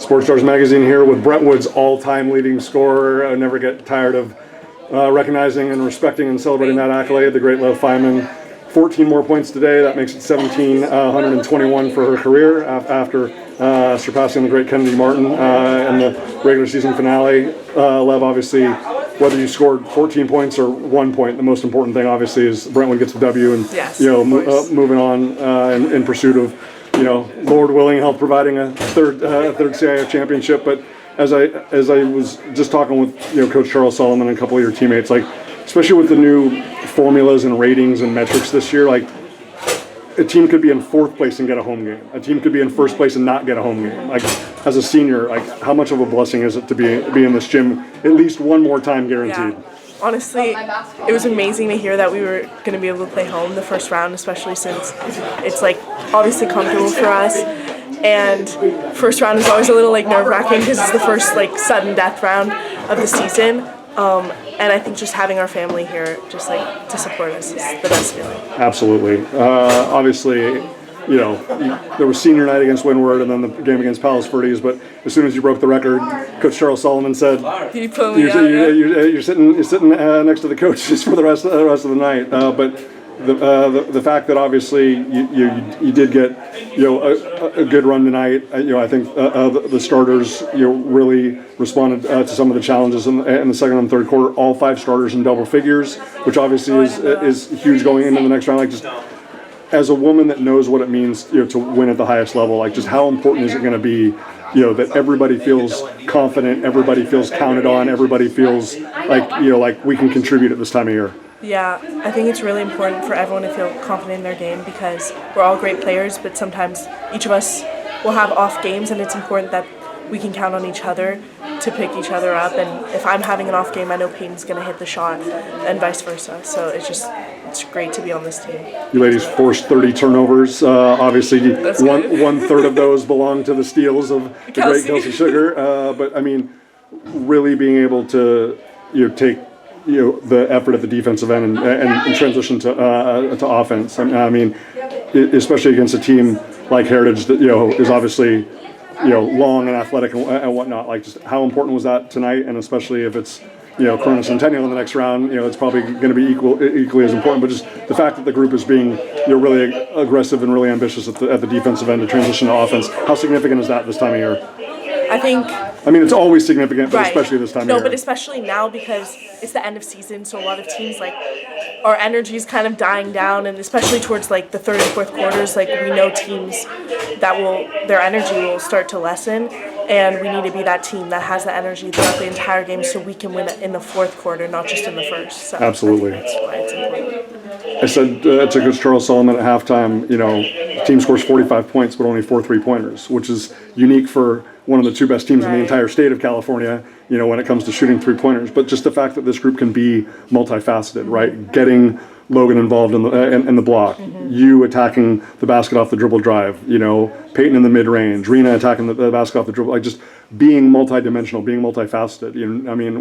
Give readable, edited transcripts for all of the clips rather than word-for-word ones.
Sports Stars Magazine here with Brentwood's all-time leading scorer. I never get tired of recognizing and respecting and celebrating that accolade, the great Lev Feiman. 14 more points today. That makes it 1,721 for her career after surpassing the great Kennedy Martin in the regular season finale. Lev, obviously, whether you scored 14 points or 1 point, the most important thing, obviously, is Brentwood gets the W and moving on in pursuit of, Lord willing, help providing a third CIF championship. But as I was just talking with Coach Charles Solomon and a couple of your teammates, especially with the new formulas and ratings and metrics this year, a team could be in fourth place and get a home game. A team could be in first place and not get a home game. As a senior, how much of a blessing is it to be in this gym at least one more time guaranteed? Yeah. Honestly, it was amazing to hear that we were going to be able to play home the first round, especially since it's obviously comfortable for us. And first round is always a little nerve-wracking because it's the first sudden death round of the season. And I think just having our family here just to support us is the best feeling. Absolutely. Obviously, there was senior night against Windward and then the game against Palos Verdes, but as soon as you broke the record, Coach Charles Solomon said, you're sitting next to the coaches for the rest of the night. But the fact that obviously you did get a good run tonight, I think the starters really responded to some of the challenges in the second and third quarter. All 5 starters in double figures, which obviously is huge going into the next round. As a woman that knows what it means to win at the highest level, just how important is it going to be that everybody feels confident, everybody feels counted on, everybody feels like we can contribute at this time of year? Yeah, I think it's really important for everyone to feel confident in their game because we're all great players, but sometimes each of us will have off games, and it's important that we can count on each other to pick each other up. And if I'm having an off game, I know Peyton's going to hit the shot and vice versa. So it's great to be on this team. You ladies forced 30 turnovers. Obviously, one third of those belong to the steals of the great Kelsey Sugar. But, really being able to take the effort at the defensive end and transition to offense. Especially against a team like Heritage that is obviously long and athletic and whatnot. Just how important was that tonight? And especially if it's Corona Centennial in the next round, it's probably going to be equally as important. But just the fact that the group is being really aggressive and really ambitious at the defensive end to transition to offense. How significant is that this time of year? I think. It's always significant, but especially this time of year. No, but especially now because it's the end of season, so a lot of teams our energy is kind of dying down, and especially towards the third and fourth quarters, we know teams that their energy will start to lessen, and we need to be that team that has the energy throughout the entire game, so we can win in the fourth quarter, not just in the first. So absolutely. That's why it's important. I said to Coach Charles Solomon at halftime, the team scores 45 points, but only 4 3-pointers, which is unique for one of the 2 best teams in the entire state of California, when it comes to shooting 3-pointers. But just the fact that this group can be multifaceted, right? Getting Logan involved in the block, you attacking the basket off the dribble drive, Peyton in the mid-range, Rena attacking the basket off the dribble, just being multidimensional, being multifaceted.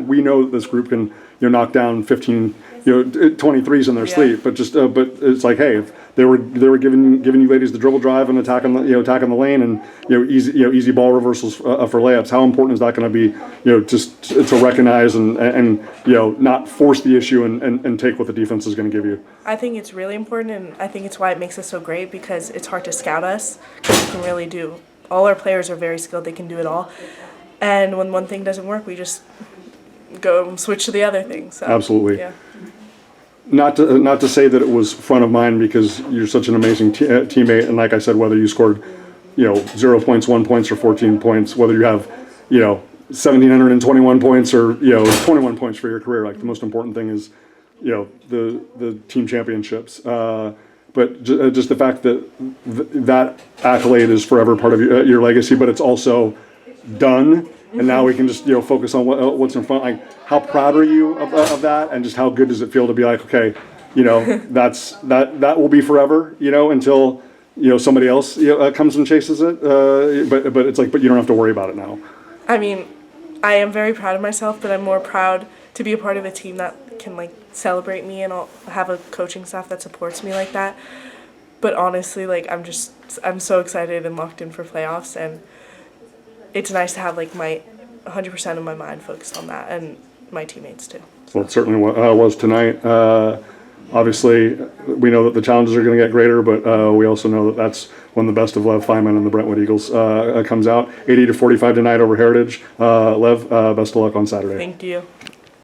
We know that this group can knock down 15, 23s in their sleep, but but it's hey, if they were giving you ladies the dribble drive and attacking the lane and easy ball reversals for layups, how important is that going to be? Just to recognize and not force the issue and take what the defense is going to give you. I think it's really important, and I think it's why it makes us so great because it's hard to scout us because we can really do. All our players are very skilled; they can do it all. And when one thing doesn't work, we just go and switch to the other thing. So, absolutely. Yeah. Not to say that it was front of mind because you're such an amazing teammate, and like I said, whether you scored 0 points, 1 point, or 14 points, whether you have 1,721 points or 21 points for your career, the most important thing is the team championships. But just the fact that that accolade is forever part of your legacy, but it's also done. And now we can just focus on what's in front. How proud are you of that, and just how good does it feel to be okay, that will be forever, until somebody else comes and chases it. But it's but you don't have to worry about it now. I am very proud of myself, but I'm more proud to be a part of a team that can celebrate me, and I'll have a coaching staff that supports me like that. But honestly, I'm so excited and locked in for playoffs, and it's nice to have like my 100% of my mind focused on that, and my teammates too. Well, it certainly was tonight. Obviously, we know that the challenges are going to get greater, but we also know that that's when the best of Lev Feiman and the Brentwood Eagles comes out. 80-45 tonight over Heritage. Lev, best of luck on Saturday. Thank you.